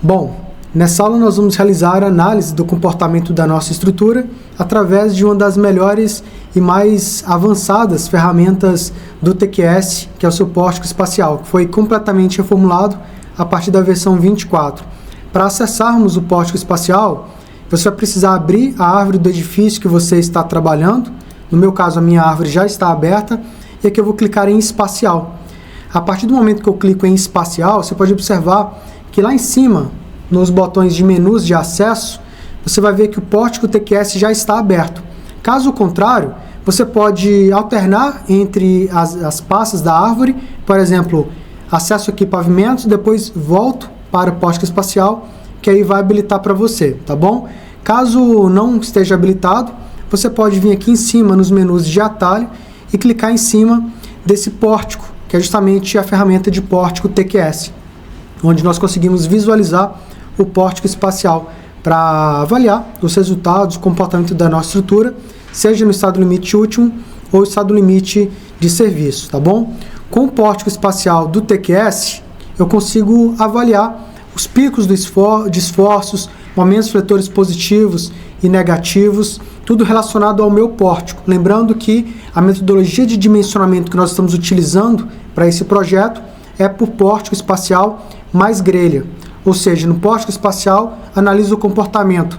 Bom, nessa aula nós vamos realizar a análise do comportamento da nossa estrutura através de uma das melhores e mais avançadas ferramentas do TQS, que é o seu pórtico espacial, que foi completamente reformulado a partir da versão 24. Para acessarmos o pórtico espacial, você vai precisar abrir a árvore do edifício que você está trabalhando. No meu caso, a minha árvore já está aberta, e aqui eu vou clicar em espacial. A partir do momento que eu clico em espacial, você pode observar que lá em cima, nos botões de menus de acesso, você vai ver que o pórtico TQS já está aberto. Caso contrário, você pode alternar entre as pastas da árvore, por exemplo, acesso aqui pavimentos, depois volto para o pórtico espacial, que aí vai habilitar para você, tá bom? Caso não esteja habilitado, você pode vir aqui em cima nos menus de atalho e clicar em cima desse pórtico, que é justamente a ferramenta de pórtico TQS, onde nós conseguimos visualizar o pórtico espacial para avaliar os resultados, o comportamento da nossa estrutura, seja no estado limite último ou estado limite de serviço, tá bom? Com o pórtico espacial do TQS, eu consigo avaliar os picos de esforços, momentos fletores positivos e negativos, tudo relacionado ao meu pórtico. Lembrando que a metodologia de dimensionamento que nós estamos utilizando para esse projeto é por pórtico espacial mais grelha. Ou seja, no pórtico espacial, analiso o comportamento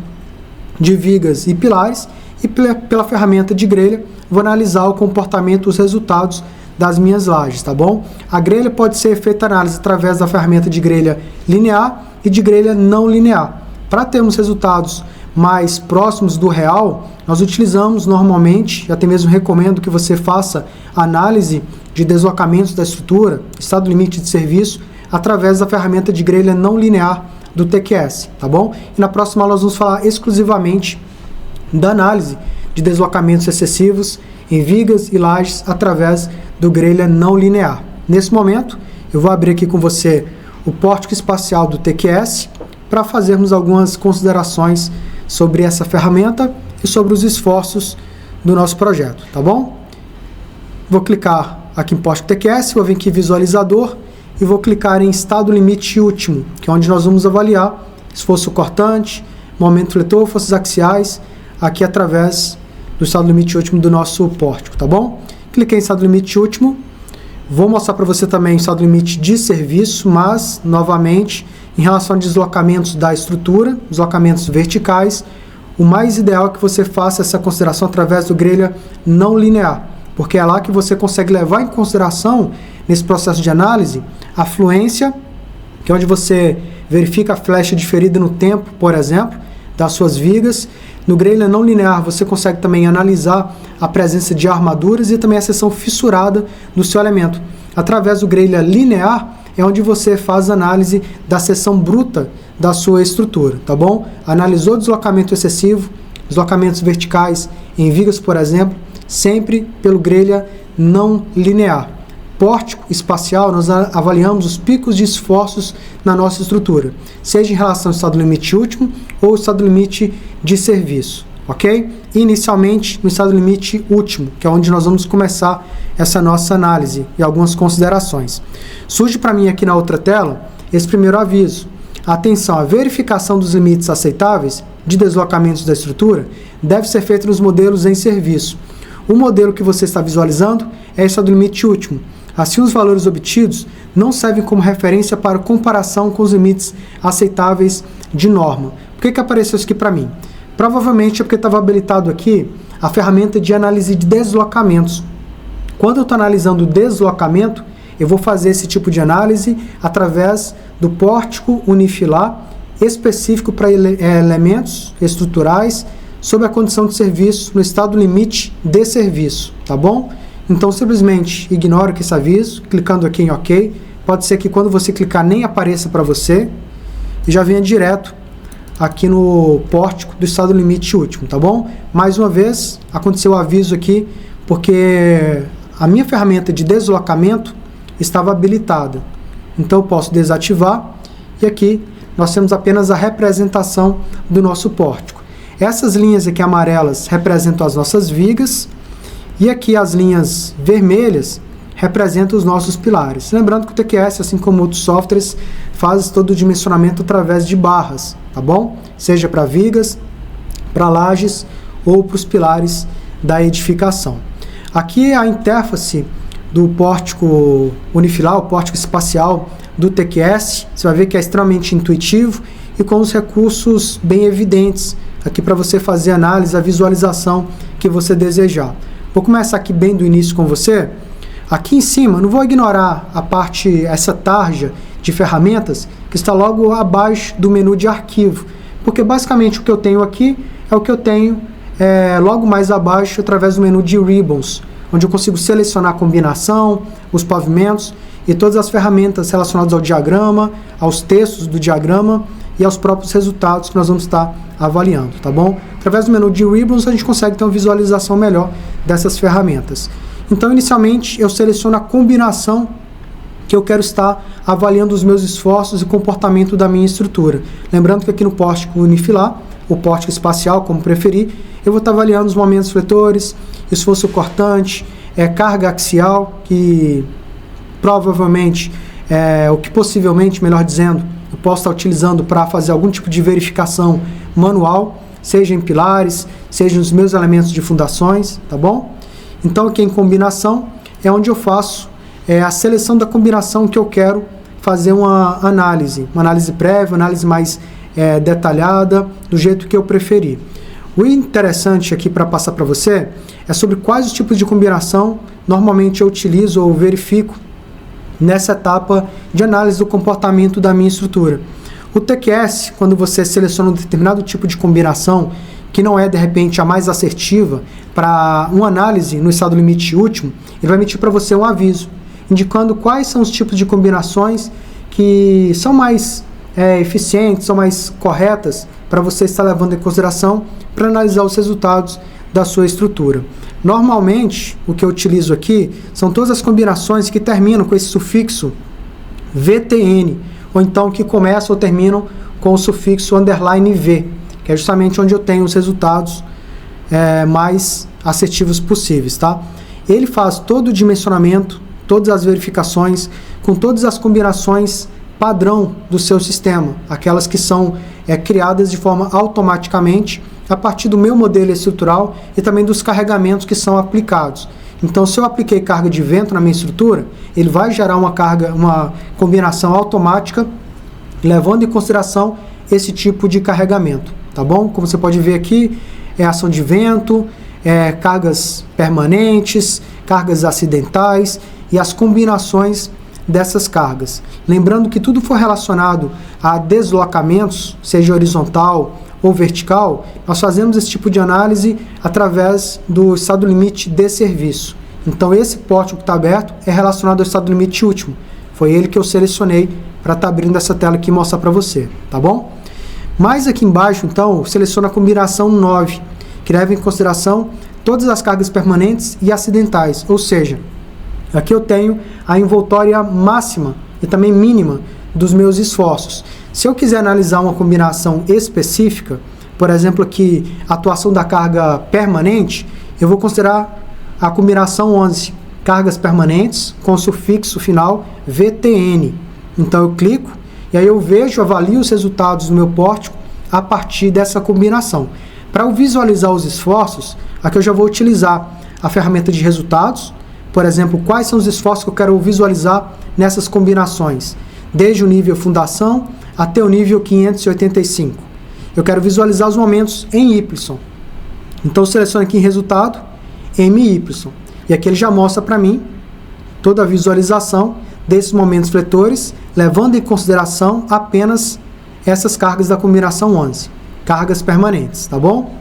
de vigas e pilares e pela ferramenta de grelha, vou analisar o comportamento, os resultados das minhas lajes, tá bom? A grelha pode ser feita análise através da ferramenta de grelha linear e de grelha não linear. Para termos resultados mais próximos do real, nós utilizamos normalmente, até mesmo recomendo que você faça análise de deslocamentos da estrutura, estado limite de serviço, através da ferramenta de grelha não linear do TQS, tá bom? E na próxima aula nós vamos falar exclusivamente da análise de deslocamentos excessivos em vigas e lajes através do grelha não linear. Nesse momento, eu vou abrir aqui com você o pórtico espacial do TQS para fazermos algumas considerações sobre essa ferramenta e sobre os esforços do nosso projeto, tá bom? Vou clicar aqui em pórtico TQS, vou vir aqui em visualizador e vou clicar em estado limite último, que é onde nós vamos avaliar esforço cortante, momento fletor, forças axiais, aqui através do estado limite último do nosso pórtico, tá bom? Cliquei em estado limite último, vou mostrar para você também o estado limite de serviço, mas, novamente, em relação a deslocamentos da estrutura, deslocamentos verticais, o mais ideal é que você faça essa consideração através do grelha não linear, porque é lá que você consegue levar em consideração, nesse processo de análise, a fluência, que é onde você verifica a flecha diferida no tempo, por exemplo, das suas vigas. No grelha não linear, você consegue também analisar a presença de armaduras e também a seção fissurada do seu elemento. Através do grelha linear, é onde você faz a análise da seção bruta da sua estrutura, tá bom? Analisou deslocamento excessivo, deslocamentos verticais em vigas, por exemplo, sempre pelo grelha não linear. Pórtico espacial, nós avaliamos os picos de esforços na nossa estrutura, seja em relação ao estado limite último ou estado limite de serviço, ok? Inicialmente no estado limite último, que é onde nós vamos começar essa nossa análise e algumas considerações. Surge para mim aqui na outra tela esse primeiro aviso. Atenção, a verificação dos limites aceitáveis de deslocamentos da estrutura deve ser feita nos modelos em serviço. O modelo que você está visualizando é o estado limite último. Assim, os valores obtidos não servem como referência para comparação com os limites aceitáveis de norma. Por que apareceu isso aqui para mim? Provavelmente é porque estava habilitado aqui a ferramenta de análise de deslocamentos. Quando eu estou analisando o deslocamento, eu vou fazer esse tipo de análise através do pórtico unifilar específico para elementos estruturais sob a condição de serviço no estado limite de serviço, tá bom? Então, simplesmente ignora esse aviso, clicando aqui em OK. Pode ser que quando você clicar nem apareça para você e já venha direto aqui no pórtico do estado limite último, tá bom? Mais uma vez, aconteceu o aviso aqui porque a minha ferramenta de deslocamento estava habilitada. Então, eu posso desativar e aqui nós temos apenas a representação do nosso pórtico. Essas linhas aqui amarelas representam as nossas vigas e aqui as linhas vermelhas representa os nossos pilares. Lembrando que o TQS, assim como outros softwares, faz todo o dimensionamento através de barras, tá bom? Seja para vigas, para lajes ou para os pilares da edificação. Aqui a interface do pórtico unifilar, o pórtico espacial do TQS, você vai ver que é extremamente intuitivo e com os recursos bem evidentes aqui para você fazer a análise, a visualização que você desejar. Vou começar aqui bem do início com você. Aqui em cima, não vou ignorar a parte, essa tarja de ferramentas que está logo abaixo do menu de arquivo, porque basicamente o que eu tenho aqui é o que eu tenho logo mais abaixo através do menu de Ribbons, onde eu consigo selecionar a combinação, os pavimentos e todas as ferramentas relacionadas ao diagrama, aos textos do diagrama e aos próprios resultados que nós vamos estar avaliando, tá bom? Através do menu de Ribbons a gente consegue ter uma visualização melhor dessas ferramentas. Então, inicialmente, eu seleciono a combinação que eu quero estar avaliando os meus esforços e comportamento da minha estrutura. Lembrando que aqui no pórtico unifilar, o pórtico espacial, como preferir, eu vou estar avaliando os momentos fletores, esforço cortante, carga axial, que provavelmente, o que possivelmente, melhor dizendo, eu posso estar utilizando para fazer algum tipo de verificação manual, seja em pilares, seja nos meus elementos de fundações, tá bom? Então aqui em combinação é onde eu faço a seleção da combinação que eu quero fazer uma análise prévia, uma análise mais detalhada, do jeito que eu preferir. O interessante aqui para passar para você é sobre quais os tipos de combinação normalmente eu utilizo ou verifico nessa etapa de análise do comportamento da minha estrutura. O TQS, quando você seleciona um determinado tipo de combinação que não é de repente a mais assertiva para uma análise no estado limite último, ele vai emitir para você um aviso, indicando quais são os tipos de combinações que são mais eficientes, são mais corretas para você estar levando em consideração para analisar os resultados da sua estrutura. Normalmente, o que eu utilizo aqui são todas as combinações que terminam com esse sufixo VTN, ou então que começam ou terminam com o sufixo _V, que é justamente onde eu tenho os resultados mais assertivos possíveis, tá? Ele faz todo o dimensionamento, todas as verificações, com todas as combinações padrão do seu sistema, aquelas que são criadas de forma automaticamente a partir do meu modelo estrutural e também dos carregamentos que são aplicados. Então, se eu apliquei carga de vento na minha estrutura, ele vai gerar uma combinação automática, levando em consideração esse tipo de carregamento, tá bom? Como você pode ver aqui, ação de vento, cargas permanentes, cargas acidentais e as combinações dessas cargas. Lembrando que tudo for relacionado a deslocamentos, seja horizontal ou vertical, nós fazemos esse tipo de análise através do estado limite de serviço. Então esse pórtico que está aberto é relacionado ao estado limite último. Foi ele que eu selecionei para estar abrindo essa tela aqui e mostrar para você, tá bom? Mais aqui embaixo, então, seleciona a combinação 9, que leva em consideração todas as cargas permanentes e acidentais, ou seja, aqui eu tenho a envoltória máxima e também mínima dos meus esforços. Se eu quiser analisar uma combinação específica, por exemplo aqui, a atuação da carga permanente, eu vou considerar a combinação 11, cargas permanentes, com o sufixo final VTN. Então eu clico e aí eu avalio os resultados do meu pórtico a partir dessa combinação. Para eu visualizar os esforços, aqui eu já vou utilizar a ferramenta de resultados, por exemplo, quais são os esforços que eu quero visualizar nessas combinações, desde o nível fundação até o nível 585. Eu quero visualizar os momentos em Y. Então eu seleciono aqui em resultado, MY. E aqui ele já mostra para mim toda a visualização desses momentos fletores, levando em consideração apenas essas cargas da combinação 11, cargas permanentes, tá bom?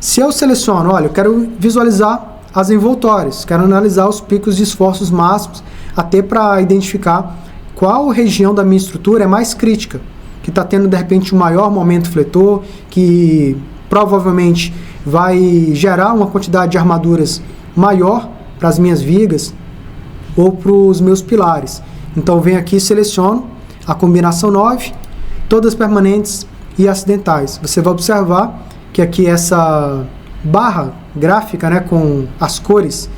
Se eu seleciono, olha, eu quero visualizar as envoltórias, quero analisar os picos de esforços máximos, até para identificar qual região da minha estrutura é mais crítica, que está tendo de repente um maior momento fletor, que provavelmente vai gerar uma quantidade de armaduras maior para as minhas vigas ou para os meus pilares. Então venho aqui e seleciono a combinação 9, todas permanentes e acidentais. Você vai observar que aqui essa barra gráfica, né, com as cores,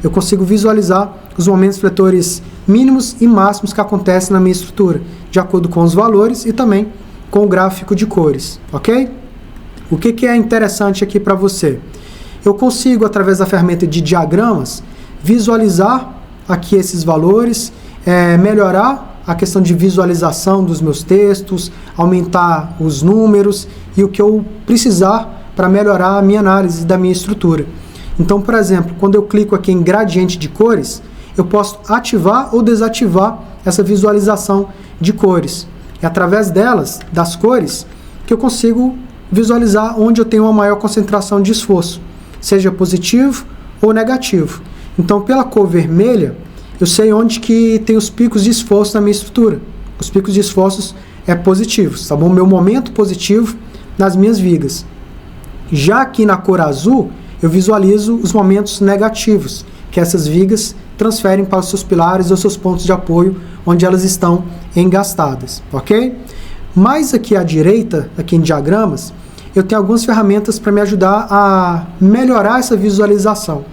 eu consigo visualizar os momentos fletores mínimos e máximos que acontecem na minha estrutura, de acordo com os valores e também com o gráfico de cores, ok? O que é interessante aqui para você? Eu consigo, através da ferramenta de diagramas, visualizar aqui esses valores, melhorar a questão de visualização dos meus textos, aumentar os números e o que eu precisar para melhorar a minha análise da minha estrutura. Então, por exemplo, quando eu clico aqui em gradiente de cores, eu posso ativar ou desativar essa visualização de cores. É através delas, das cores, que eu consigo visualizar onde eu tenho uma maior concentração de esforço, seja positivo ou negativo. Então, pela cor vermelha, eu sei onde que tem os picos de esforço na minha estrutura. Os picos de esforços positivos, tá bom? Meu momento positivo nas minhas vigas. Já aqui na cor azul, eu visualizo os momentos negativos, que essas vigas transferem para os seus pilares ou seus pontos de apoio, onde elas estão engastadas, ok? Mais aqui à direita, aqui em diagramas, eu tenho algumas ferramentas para me ajudar a melhorar essa visualização.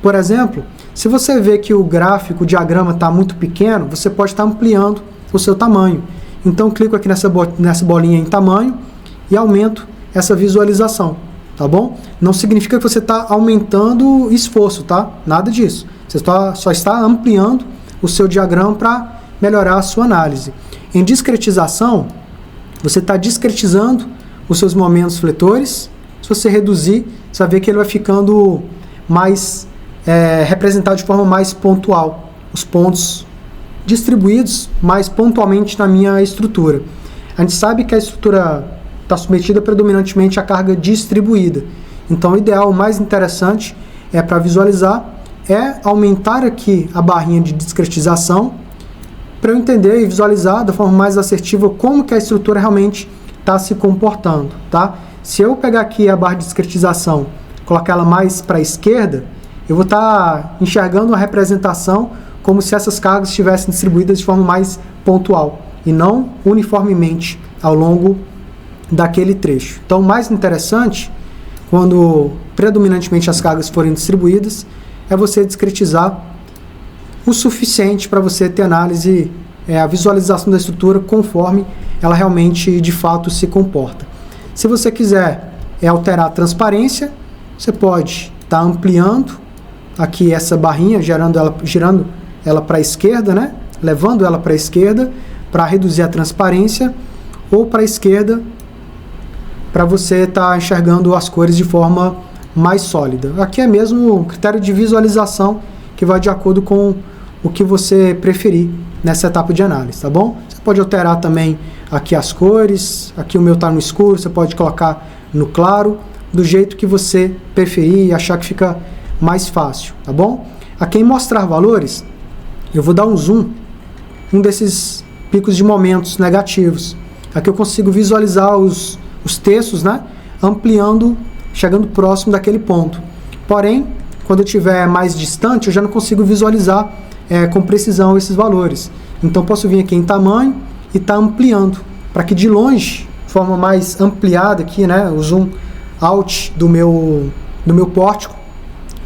Por exemplo, se você vê que o gráfico, o diagrama está muito pequeno, você pode estar ampliando o seu tamanho. Então, clico aqui nessa bolinha em tamanho e aumento essa visualização, tá bom? Não significa que você está aumentando esforço, tá? Nada disso. Você só está ampliando o seu diagrama para melhorar a sua análise. Em discretização, você está discretizando os seus momentos fletores. Se você reduzir, você vai ver que ele vai ficando mais representado de forma mais pontual. Os pontos distribuídos mais pontualmente na minha estrutura. A gente sabe que a estrutura está submetida predominantemente à carga distribuída. Então, o ideal, o mais interessante, para visualizar, é aumentar aqui a barrinha de discretização para eu entender e visualizar da forma mais assertiva como que a estrutura realmente está se comportando, tá? Se eu pegar aqui a barra de discretização, colocar ela mais para a esquerda, eu vou estar enxergando a representação como se essas cargas estivessem distribuídas de forma mais pontual e não uniformemente ao longo daquele trecho. Então, o mais interessante, quando predominantemente as cargas forem distribuídas, é você discretizar o suficiente para você ter análise, a visualização da estrutura conforme ela realmente, de fato, se comporta. Se você quiser alterar a transparência, você pode estar ampliando aqui essa barrinha, girando ela para a esquerda, né? Levando ela para a esquerda para reduzir a transparência, ou para a esquerda para você estar enxergando as cores de forma mais sólida. Aqui é mesmo o critério de visualização que vai de acordo com o que você preferir nessa etapa de análise, tá bom? Você pode alterar também aqui as cores, aqui o meu está no escuro, você pode colocar no claro, do jeito que você preferir e achar que fica mais fácil, tá bom? Aqui em mostrar valores, eu vou dar um zoom, um desses picos de momentos negativos. Aqui eu consigo visualizar os textos, né? Ampliando, chegando próximo daquele ponto. Porém, quando eu estiver mais distante, eu já não consigo visualizar com precisão esses valores. Então, posso vir aqui em tamanho e estar ampliando, para que de longe, de forma mais ampliada aqui, né? O zoom out do meu pórtico,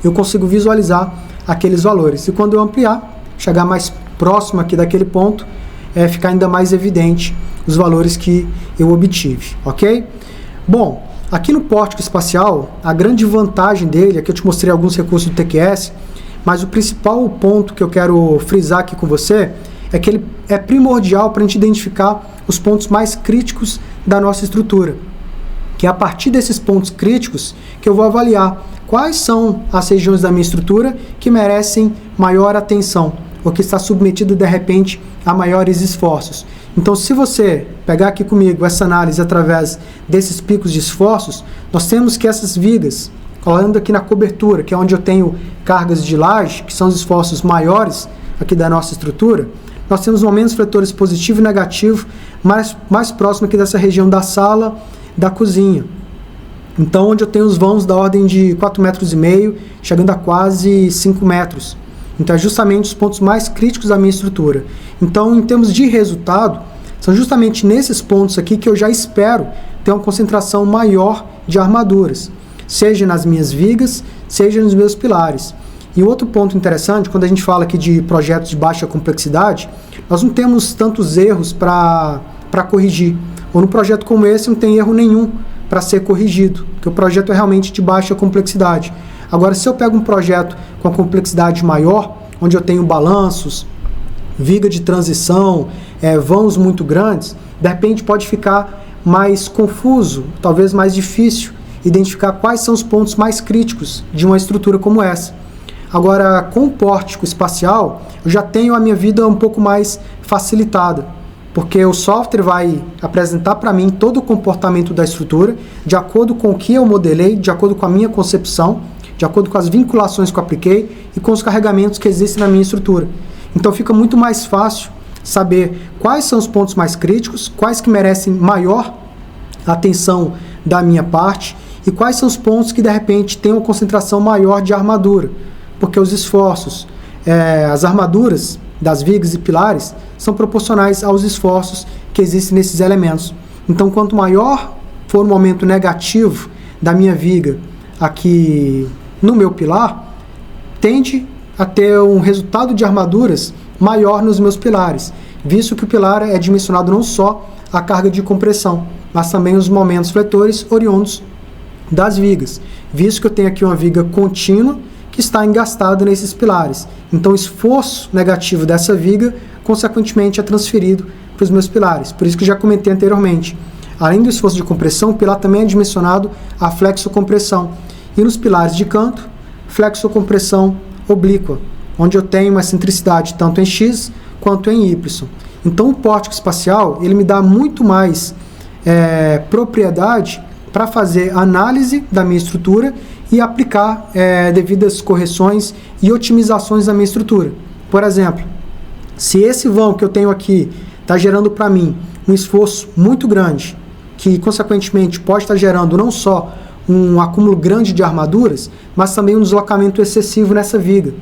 eu consigo visualizar aqueles valores. E quando eu ampliar, chegar mais próximo aqui daquele ponto, ficar ainda mais evidente os valores que eu obtive, ok? Bom, aqui no pórtico espacial, a grande vantagem dele, aqui eu te mostrei alguns recursos do TQS, mas o principal ponto que eu quero frisar aqui com você é que ele é primordial para a gente identificar os pontos mais críticos da nossa estrutura, que é a partir desses pontos críticos que eu vou avaliar quais são as regiões da minha estrutura que merecem maior atenção, ou que está submetido de repente a maiores esforços. Então, se você pegar aqui comigo essa análise através desses picos de esforços, nós temos que essas vigas, olhando aqui na cobertura, que é onde eu tenho cargas de laje, que são os esforços maiores aqui da nossa estrutura, nós temos momentos fletores positivo e negativo mais próximo aqui dessa região da sala, da cozinha. Então, onde eu tenho os vãos da ordem de 4,5 metros, chegando a quase 5 metros. Então, é justamente os pontos mais críticos da minha estrutura. Então, em termos de resultado, são justamente nesses pontos aqui que eu já espero ter uma concentração maior de armaduras, seja nas minhas vigas, seja nos meus pilares. E outro ponto interessante, quando a gente fala aqui de projetos de baixa complexidade, nós não temos tantos erros para corrigir. Ou num projeto como esse não tem erro nenhum para ser corrigido, porque o projeto é realmente de baixa complexidade. Agora, se eu pego um projeto com a complexidade maior, onde eu tenho balanços, viga de transição, vãos muito grandes, de repente pode ficar mais confuso, talvez mais difícil identificar quais são os pontos mais críticos de uma estrutura como essa. Agora, com o pórtico espacial, eu já tenho a minha vida um pouco mais facilitada, porque o software vai apresentar para mim todo o comportamento da estrutura, de acordo com o que eu modelei, de acordo com a minha concepção, de acordo com as vinculações que eu apliquei e com os carregamentos que existem na minha estrutura. Então fica muito mais fácil saber quais são os pontos mais críticos, quais que merecem maior atenção da minha parte e quais são os pontos que de repente têm uma concentração maior de armadura, porque os esforços, as armaduras das vigas e pilares são proporcionais aos esforços que existem nesses elementos. Então, quanto maior for o momento negativo da minha viga aqui no meu pilar, tende a ter um resultado de armaduras maior nos meus pilares, visto que o pilar é dimensionado não só a carga de compressão, mas também os momentos fletores oriundos das vigas, visto que eu tenho aqui uma viga contínua que está engastada nesses pilares. Então o esforço negativo dessa viga, consequentemente, é transferido para os meus pilares. Por isso que eu já comentei anteriormente, além do esforço de compressão, o pilar também é dimensionado a flexocompressão. E nos pilares de canto, flexocompressão oblíqua, onde eu tenho uma excentricidade tanto em X quanto em Y. Então o pórtico espacial, ele me dá muito mais propriedade para fazer análise da minha estrutura e aplicar devidas correções e otimizações na minha estrutura. Por exemplo, se esse vão que eu tenho aqui está gerando para mim um esforço muito grande, que consequentemente pode estar gerando não só um acúmulo grande de armaduras, mas também um deslocamento excessivo nessa viga.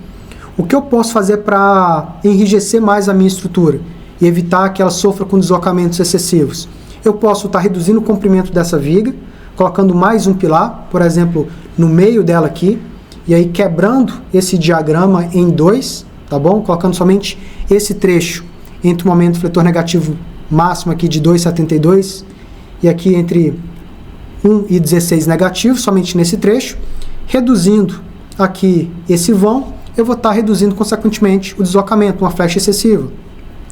O que eu posso fazer para enrijecer mais a minha estrutura e evitar que ela sofra com deslocamentos excessivos? Eu posso estar reduzindo o comprimento dessa viga, colocando mais um pilar, por exemplo, no meio dela aqui, e aí quebrando esse diagrama em dois, tá bom? Colocando somente esse trecho entre o momento fletor negativo máximo aqui de 2,72 e aqui entre 1,16 negativo, somente nesse trecho, reduzindo aqui esse vão, eu vou estar reduzindo consequentemente o deslocamento, uma flecha excessiva.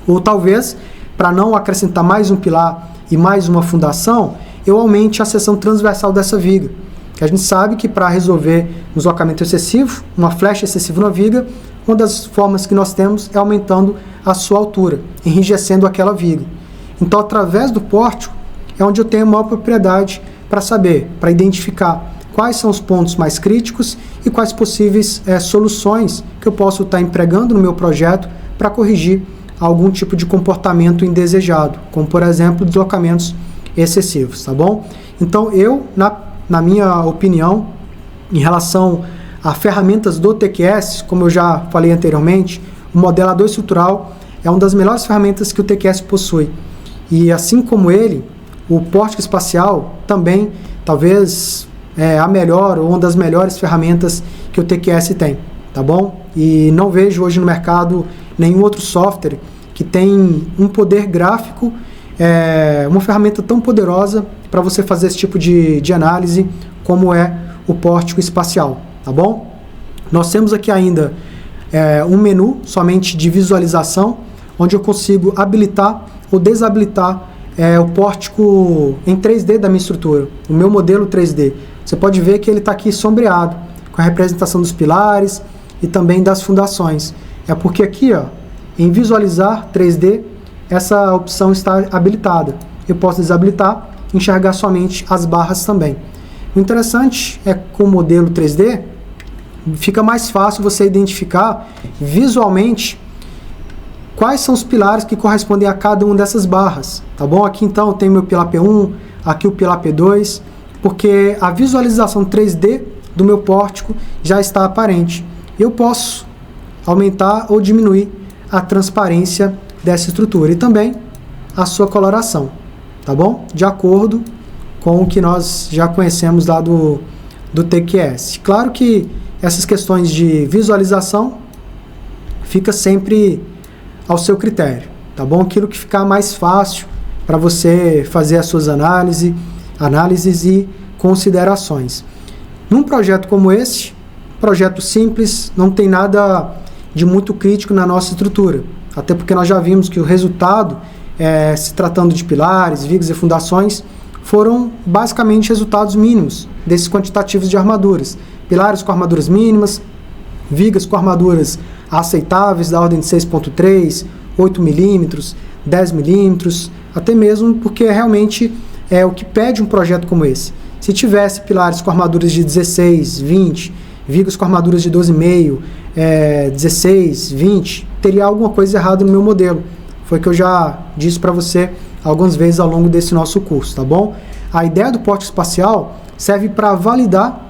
Ou talvez, para não acrescentar mais um pilar e mais uma fundação, eu aumente a seção transversal dessa viga. Que a gente sabe que para resolver um deslocamento excessivo, uma flecha excessiva na viga, uma das formas que nós temos é aumentando a sua altura, enrijecendo aquela viga. Então, através do pórtico, é onde eu tenho a maior propriedade para saber, para identificar quais são os pontos mais críticos e quais possíveis soluções que eu posso estar empregando no meu projeto para corrigir algum tipo de comportamento indesejado, como, por exemplo, deslocamentos excessivos, tá bom? Então, eu, na minha opinião, em relação a ferramentas do TQS, como eu já falei anteriormente, o modelador estrutural é uma das melhores ferramentas que o TQS possui. E assim como ele, o pórtico espacial também, talvez, é a melhor ou uma das melhores ferramentas que o TQS tem, tá bom? E não vejo hoje no mercado nenhum outro software que tem um poder gráfico, uma ferramenta tão poderosa para você fazer esse tipo de análise como é o pórtico espacial, tá bom? Nós temos aqui ainda um menu somente de visualização, onde eu consigo habilitar ou desabilitar o pórtico em 3D da minha estrutura, o meu modelo 3D. Você pode ver que ele está aqui sombreado, com a representação dos pilares e também das fundações. É porque aqui, ó, em visualizar 3D, essa opção está habilitada. Eu posso desabilitar e enxergar somente as barras também. O interessante é que com o modelo 3D, fica mais fácil você identificar visualmente quais são os pilares que correspondem a cada uma dessas barras, tá bom? Aqui então eu tenho meu pilar P1, aqui o pilar P2, porque a visualização 3D do meu pórtico já está aparente. Eu posso aumentar ou diminuir a transparência dessa estrutura e também a sua coloração, tá bom? De acordo com o que nós já conhecemos lá do TQS. Claro que essas questões de visualização fica sempre ao seu critério, tá bom? Aquilo que ficar mais fácil para você fazer as suas análises e considerações. Num projeto como esse, projeto simples, não tem nada de muito crítico na nossa estrutura, até porque nós já vimos que o resultado, se tratando de pilares, vigas e fundações, foram basicamente resultados mínimos desses quantitativos de armaduras. Pilares com armaduras mínimas, vigas com armaduras aceitáveis, da ordem de 6.3, 8 milímetros, 10 milímetros, até mesmo porque realmente é o que pede um projeto como esse. Se tivesse pilares com armaduras de 16, 20, vigas com armaduras de 12,5, 16, 20, teria alguma coisa errada no meu modelo. Foi o que eu já disse para você algumas vezes ao longo desse nosso curso, tá bom? A ideia do pórtico espacial serve para validar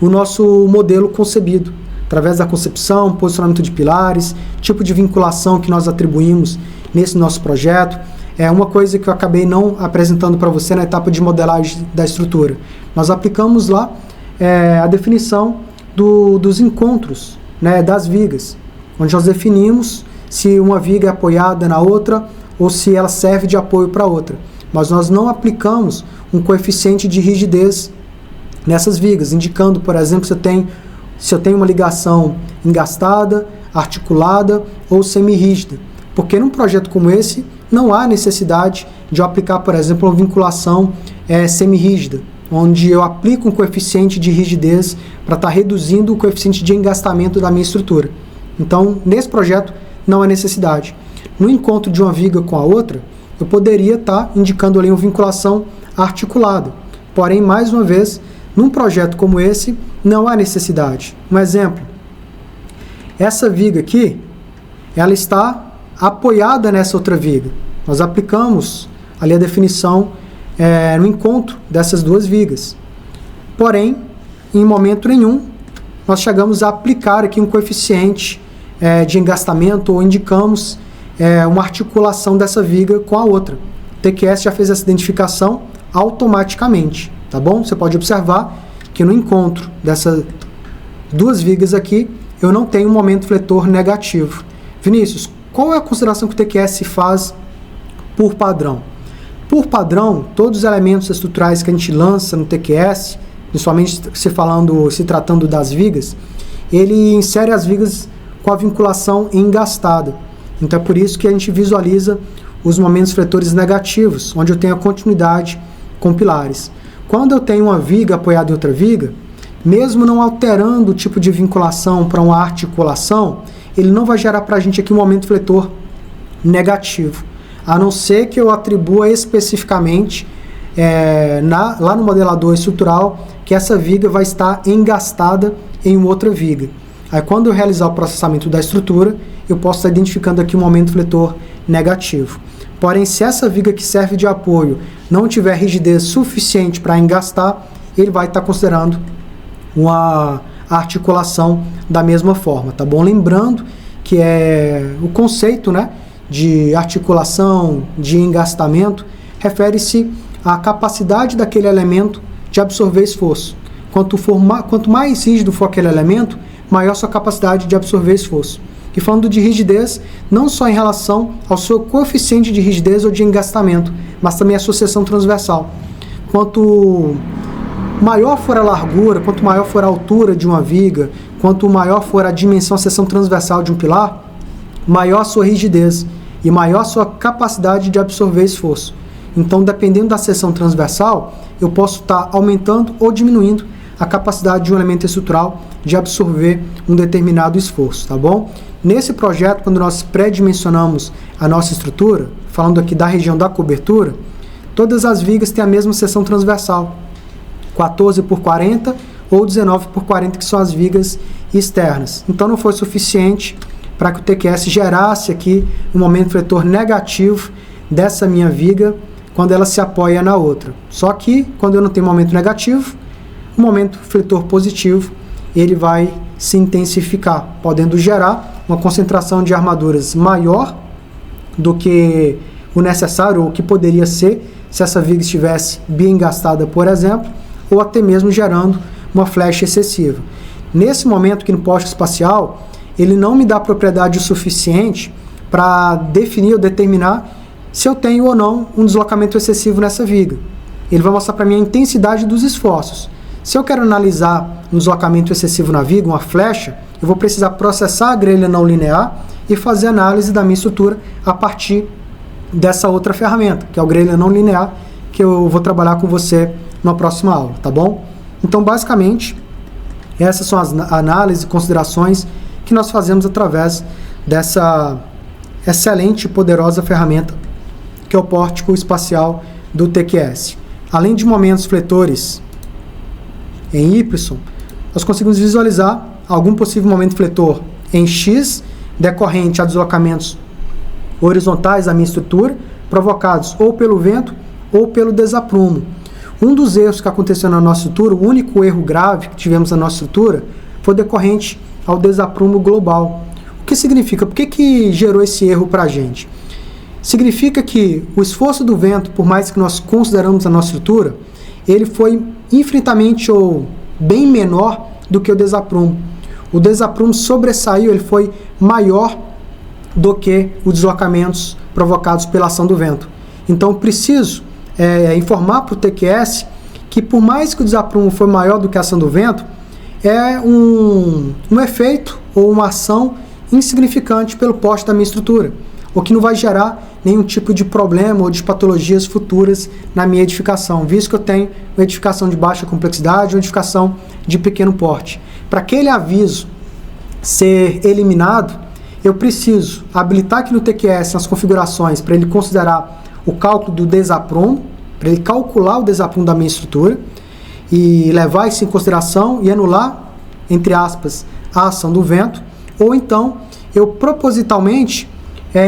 o nosso modelo concebido, através da concepção, posicionamento de pilares, tipo de vinculação que nós atribuímos nesse nosso projeto. É uma coisa que eu acabei não apresentando para você na etapa de modelagem da estrutura. Nós aplicamos lá a definição dos encontros, né, das vigas, onde nós definimos se uma viga é apoiada na outra ou se ela serve de apoio para outra. Mas nós não aplicamos um coeficiente de rigidez nessas vigas, indicando, por exemplo, se eu tenho uma ligação engastada, articulada ou semi-rígida. Porque num projeto como esse, não há necessidade de eu aplicar, por exemplo, uma vinculação semi-rígida, onde eu aplico um coeficiente de rigidez para estar reduzindo o coeficiente de engastamento da minha estrutura. Então, nesse projeto, não há necessidade. No encontro de uma viga com a outra, eu poderia estar indicando ali uma vinculação articulada. Porém, mais uma vez, num projeto como esse, não há necessidade. Um exemplo, essa viga aqui, ela está apoiada nessa outra viga. Nós aplicamos ali a definição no encontro dessas duas vigas. Porém, em momento nenhum, nós chegamos a aplicar aqui um coeficiente de engastamento ou indicamos uma articulação dessa viga com a outra. O TQS já fez essa identificação automaticamente, tá bom? Você pode observar que no encontro dessas duas vigas aqui, eu não tenho um momento fletor negativo. Vinícius, qual é a consideração que o TQS faz por padrão? Por padrão, todos os elementos estruturais que a gente lança no TQS, principalmente se tratando das vigas, ele insere as vigas com a vinculação engastada. Então é por isso que a gente visualiza os momentos fletores negativos, onde eu tenho a continuidade com pilares. Quando eu tenho uma viga apoiada em outra viga, mesmo não alterando o tipo de vinculação para uma articulação, ele não vai gerar para a gente aqui um momento fletor negativo, a não ser que eu atribua especificamente lá no modelador estrutural que essa viga vai estar engastada em outra viga. Aí quando eu realizar o processamento da estrutura, eu posso estar identificando aqui um momento fletor negativo. Porém, se essa viga que serve de apoio não tiver rigidez suficiente para engastar, ele vai estar considerando uma articulação da mesma forma, tá bom? Lembrando que o conceito, né, de articulação, de engastamento, refere-se à capacidade daquele elemento de absorver esforço. Quanto mais rígido for aquele elemento, maior sua capacidade de absorver esforço. E falando de rigidez, não só em relação ao seu coeficiente de rigidez ou de engastamento, mas também a sua seção transversal. Quanto maior for a largura, quanto maior for a altura de uma viga, quanto maior for a dimensão, a seção transversal de um pilar, maior a sua rigidez e maior a sua capacidade de absorver esforço. Então, dependendo da seção transversal, eu posso estar aumentando ou diminuindo a capacidade de um elemento estrutural de absorver um determinado esforço, tá bom? Nesse projeto, quando nós pré-dimensionamos a nossa estrutura, falando aqui da região da cobertura, todas as vigas têm a mesma seção transversal, 14 por 40 ou 19 por 40, que são as vigas externas. Então não foi suficiente para que o TQS gerasse aqui um momento fletor negativo dessa minha viga quando ela se apoia na outra. Só que quando eu não tenho momento negativo, o momento fletor positivo ele vai se intensificar, podendo gerar uma concentração de armaduras maior do que o necessário, ou o que poderia ser se essa viga estivesse bem engastada, por exemplo, ou até mesmo gerando uma flecha excessiva. Nesse momento aqui no pórtico espacial, ele não me dá propriedade o suficiente para definir ou determinar se eu tenho ou não um deslocamento excessivo nessa viga. Ele vai mostrar para mim a intensidade dos esforços. Se eu quero analisar um deslocamento excessivo na viga, uma flecha, eu vou precisar processar a grelha não linear e fazer análise da minha estrutura a partir dessa outra ferramenta, que é o grelha não linear, que eu vou trabalhar com você na próxima aula, tá bom? Então, basicamente, essas são as análises e considerações que nós fazemos através dessa excelente e poderosa ferramenta que é o pórtico espacial do TQS. Além de momentos fletores em Y, nós conseguimos visualizar algum possível momento fletor em X, decorrente a deslocamentos horizontais da minha estrutura, provocados ou pelo vento ou pelo desaprumo. Um dos erros que aconteceu na nossa estrutura, o único erro grave que tivemos na nossa estrutura, foi decorrente ao desaprumo global. O que significa? Por que gerou esse erro para a gente? Significa que o esforço do vento, por mais que nós consideramos a nossa estrutura, ele foi infinitamente ou bem menor do que o desaprumo. O desaprumo sobressaiu, ele foi maior do que os deslocamentos provocados pela ação do vento. Então, preciso informar para o TQS que, por mais que o desaprumo foi maior do que a ação do vento, é um efeito ou uma ação insignificante pelo poste da minha estrutura, o que não vai gerar nenhum tipo de problema ou de patologias futuras na minha edificação, visto que eu tenho uma edificação de baixa complexidade, uma edificação de pequeno porte. Para aquele aviso ser eliminado, eu preciso habilitar aqui no TQS nas configurações para ele considerar o cálculo do desaprumo, para ele calcular o desaprumo da minha estrutura e levar isso em consideração e anular, entre aspas, a ação do vento, ou então eu propositalmente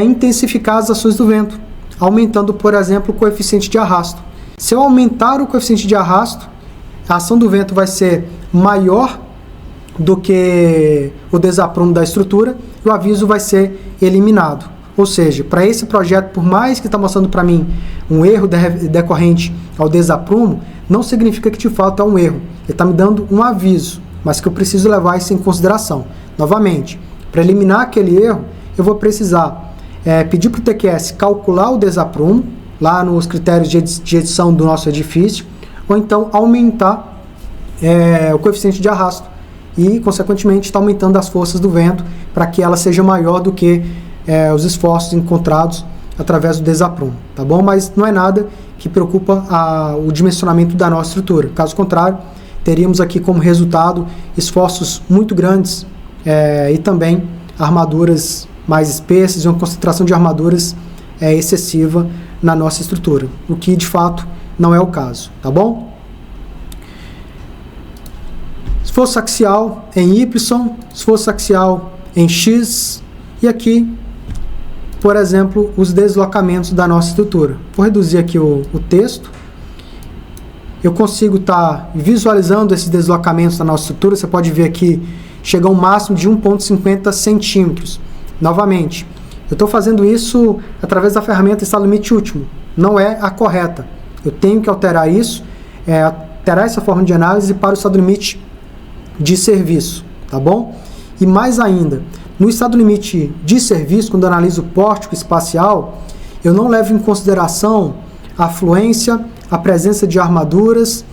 intensificar as ações do vento, aumentando, por exemplo, o coeficiente de arrasto. Se eu aumentar o coeficiente de arrasto, a ação do vento vai ser maior do que o desaprumo da estrutura e o aviso vai ser eliminado. Ou seja, para esse projeto, por mais que está mostrando para mim um erro decorrente ao desaprumo, não significa que de fato é um erro. Ele está me dando um aviso, mas que eu preciso levar isso em consideração. Novamente, para eliminar aquele erro, eu vou precisar pedir para o TQS calcular o desaprumo, lá nos critérios de edição do nosso edifício, ou então aumentar o coeficiente de arrasto e, consequentemente, está aumentando as forças do vento para que ela seja maior do que os esforços encontrados através do desaprumo, tá bom? Mas não é nada que preocupa o dimensionamento da nossa estrutura. Caso contrário, teríamos aqui como resultado esforços muito grandes e também armaduras mais espessas e uma concentração de armaduras excessiva na nossa estrutura, o que de fato não é o caso, tá bom? Esforço axial em Y, esforço axial em X e aqui, por exemplo, os deslocamentos da nossa estrutura. Vou reduzir aqui o texto. Eu consigo estar visualizando esses deslocamentos da nossa estrutura. Você pode ver aqui, chega a um máximo de 1,50 centímetros. Novamente, eu estou fazendo isso através da ferramenta estado limite último. Não é a correta. Eu tenho que alterar isso, alterar essa forma de análise para o estado limite de serviço, tá bom? E mais ainda, no estado limite de serviço, quando eu analiso o pórtico espacial, eu não levo em consideração a fluência, a presença de armaduras,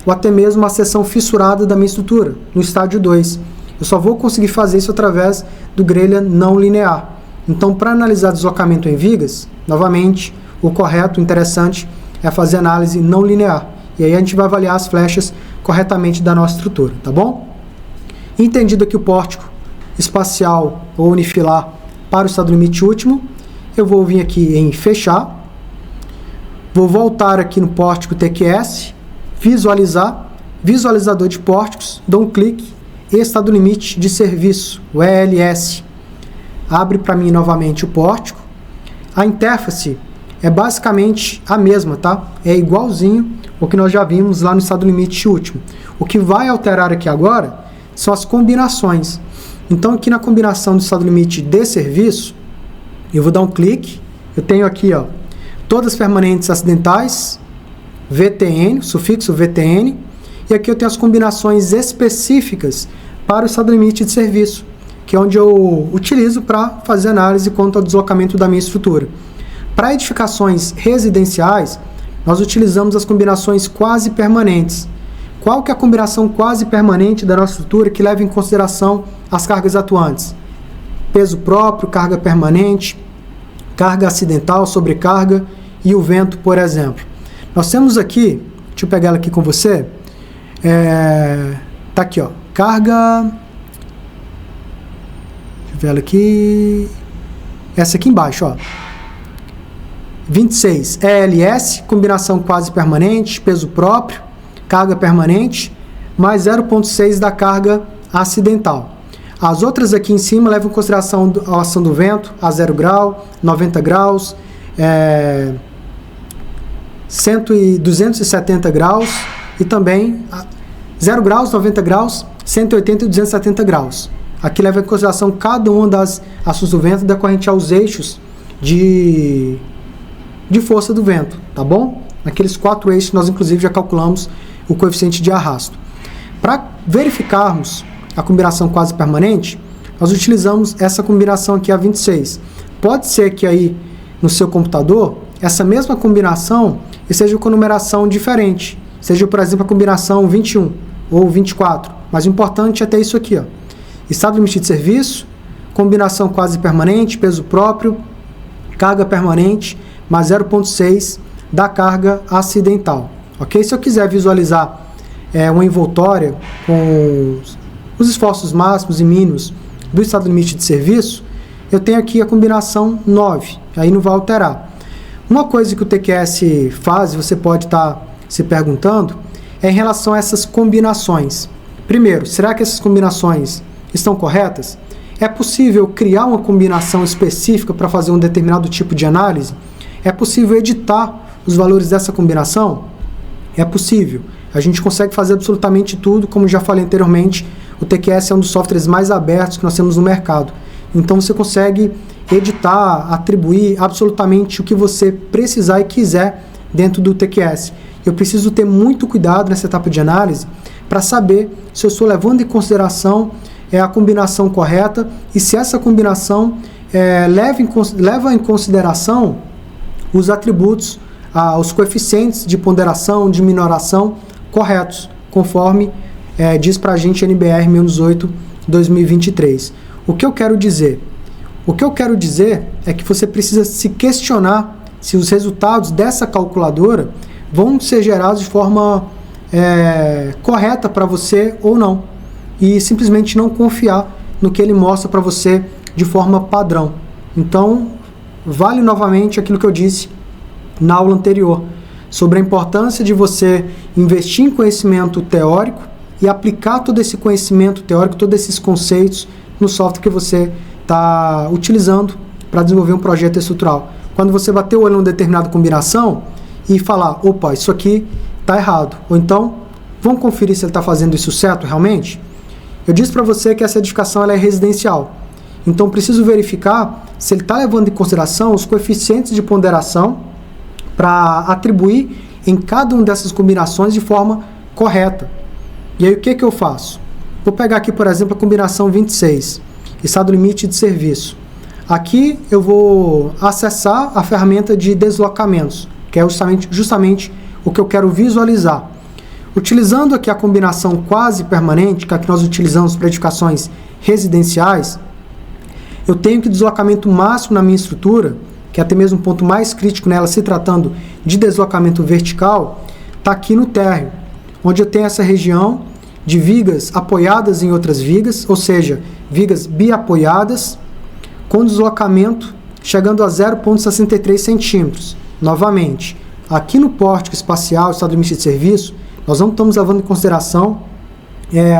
ou até mesmo a seção fissurada da minha estrutura, no estádio 2. Eu só vou conseguir fazer isso através do grelha não linear. Então, para analisar deslocamento em vigas, novamente, o correto, o interessante, é fazer análise não linear. E aí a gente vai avaliar as flechas corretamente da nossa estrutura, tá bom? Entendido aqui o pórtico espacial ou unifilar para o estado limite último, eu vou vir aqui em fechar, vou voltar aqui no pórtico TQS, visualizar, visualizador de pórticos, dou um clique, estado limite de serviço, o ELS, abre para mim novamente o pórtico. A interface é basicamente a mesma, tá? É igualzinho o que nós já vimos lá no estado limite último. O que vai alterar aqui agora são as combinações. Então, aqui na combinação do estado limite de serviço, eu vou dar um clique. Eu tenho aqui, ó, todas permanentes acidentais, VTN, sufixo VTN, E aqui eu tenho as combinações específicas para o estado limite de serviço, que é onde eu utilizo para fazer análise quanto ao deslocamento da minha estrutura. Para edificações residenciais, nós utilizamos as combinações quase permanentes. Qual que é a combinação quase permanente da nossa estrutura que leva em consideração as cargas atuantes? Peso próprio, carga permanente, carga acidental, sobrecarga e o vento, por exemplo. Nós temos aqui, deixa eu pegar ela aqui com você, tá aqui, ó, carga, deixa eu ver ela aqui, essa aqui embaixo, ó, 26, ELS, combinação quase permanente, peso próprio, carga permanente, mais 0,6 da carga acidental. As outras aqui em cima levam em consideração a ação do vento a 0 grau, 90 graus, 270 graus e também 0 graus, 90 graus, 180 e 270 graus. Aqui leva em consideração cada uma das ações do vento decorrente aos eixos de força do vento, tá bom? Naqueles 4 eixos nós inclusive já calculamos o coeficiente de arrasto. Para verificarmos a combinação quase permanente, nós utilizamos essa combinação aqui, a 26. Pode ser que aí no seu computador, essa mesma combinação seja com numeração diferente, seja, por exemplo, a combinação 21 ou 24, mas o importante é ter isso aqui, ó. Estado limite de serviço, combinação quase permanente, peso próprio, carga permanente, mais 0,6 da carga acidental, ok? Se eu quiser visualizar uma envoltória com os esforços máximos e mínimos do estado limite de serviço, eu tenho aqui a combinação 9, aí não vai alterar. Uma coisa que o TQS faz, você pode estar se perguntando, é em relação a essas combinações. Primeiro, será que essas combinações estão corretas? É possível criar uma combinação específica para fazer um determinado tipo de análise? É possível editar os valores dessa combinação? É possível. A gente consegue fazer absolutamente tudo, como já falei anteriormente, o TQS é um dos softwares mais abertos que nós temos no mercado. Então você consegue editar, atribuir absolutamente o que você precisar e quiser dentro do TQS. Eu preciso ter muito cuidado nessa etapa de análise para saber se eu estou levando em consideração a combinação correta e se essa combinação leva em consideração os atributos, os coeficientes de ponderação, de minoração corretos, conforme diz para a gente NBR 1018/2023. O que eu quero dizer? O que eu quero dizer é que você precisa se questionar se os resultados dessa calculadora vão ser gerados de forma correta para você ou não. E simplesmente não confiar no que ele mostra para você de forma padrão. Então, vale novamente aquilo que eu disse na aula anterior, sobre a importância de você investir em conhecimento teórico e aplicar todo esse conhecimento teórico, todos esses conceitos no software que você está utilizando para desenvolver um projeto estrutural. Quando você bater o olho em uma determinada combinação e falar, opa, isso aqui está errado, ou então, vamos conferir se ele está fazendo isso certo realmente? Eu disse para você que essa edificação ela é residencial, então preciso verificar se ele está levando em consideração os coeficientes de ponderação para atribuir em cada uma dessas combinações de forma correta. E aí o que eu faço? Vou pegar aqui, por exemplo, a combinação 26, estado limite de serviço. Aqui eu vou acessar a ferramenta de deslocamentos, que é justamente o que eu quero visualizar. Utilizando aqui a combinação quase permanente, que é a que nós utilizamos para edificações residenciais, eu tenho que o deslocamento máximo na minha estrutura, que é até mesmo um ponto mais crítico nela, se tratando de deslocamento vertical, está aqui no térreo, onde eu tenho essa região de vigas apoiadas em outras vigas, ou seja, vigas biapoiadas, com deslocamento chegando a 0,63 centímetros. Novamente, aqui no pórtico espacial, estado limite de serviço, nós não estamos levando em consideração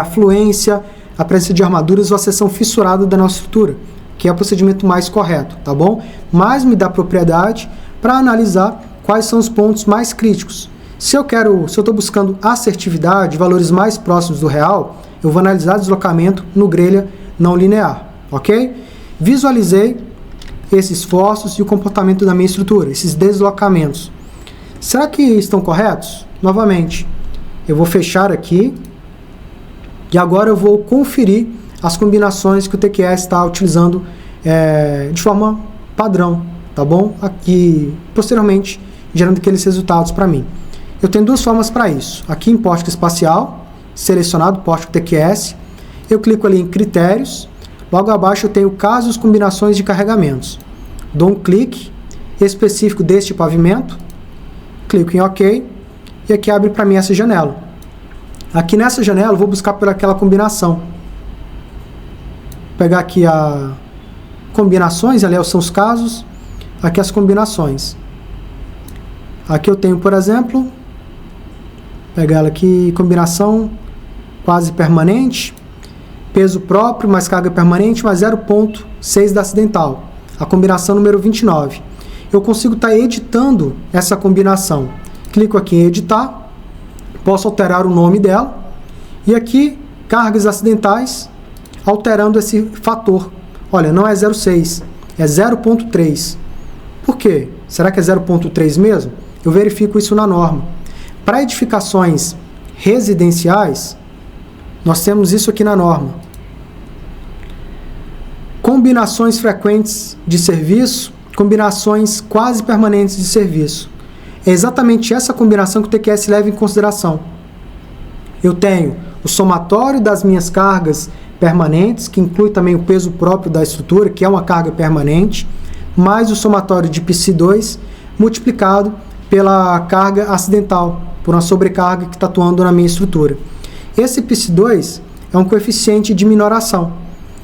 a fluência, a presença de armaduras ou a seção fissurada da nossa estrutura, que é o procedimento mais correto, tá bom? Mas me dá propriedade para analisar quais são os pontos mais críticos. Se eu estou buscando assertividade, valores mais próximos do real, eu vou analisar deslocamento no grelha não linear, ok? Visualizei esses esforços e o comportamento da minha estrutura, esses deslocamentos. Será que estão corretos? Novamente, Eu vou fechar aqui. E agora eu vou conferir as combinações que o TQS está utilizando de forma padrão, tá bom? Aqui, posteriormente, gerando aqueles resultados para mim. Eu tenho duas formas para isso. Aqui em pórtico espacial, selecionado pórtico TQS, eu clico ali em critérios, logo abaixo eu tenho casos, combinações de carregamentos. Dou um clique específico deste pavimento, clico em OK, e aqui abre para mim essa janela. Aqui nessa janela eu vou buscar por aquela combinação. Vou pegar aqui a combinações, ali são os casos, aqui as combinações. Aqui eu tenho, por exemplo, pegar ela aqui, combinação quase permanente, peso próprio mais carga permanente mais 0,6 da acidental, a combinação número 29. Eu consigo estar editando essa combinação. Clico aqui em editar, posso alterar o nome dela, e aqui, cargas acidentais, alterando esse fator. Olha, não é 0,6, é 0,3. Por quê? Será que é 0,3 mesmo? Eu verifico isso na norma. Para edificações residenciais, nós temos isso aqui na norma. Combinações frequentes de serviço, combinações quase permanentes de serviço. É exatamente essa combinação que o TQS leva em consideração. Eu tenho o somatório das minhas cargas permanentes, que inclui também o peso próprio da estrutura, que é uma carga permanente, mais o somatório de Psi2 multiplicado pela carga acidental, por uma sobrecarga que está atuando na minha estrutura. Esse Psi2 é um coeficiente de minoração.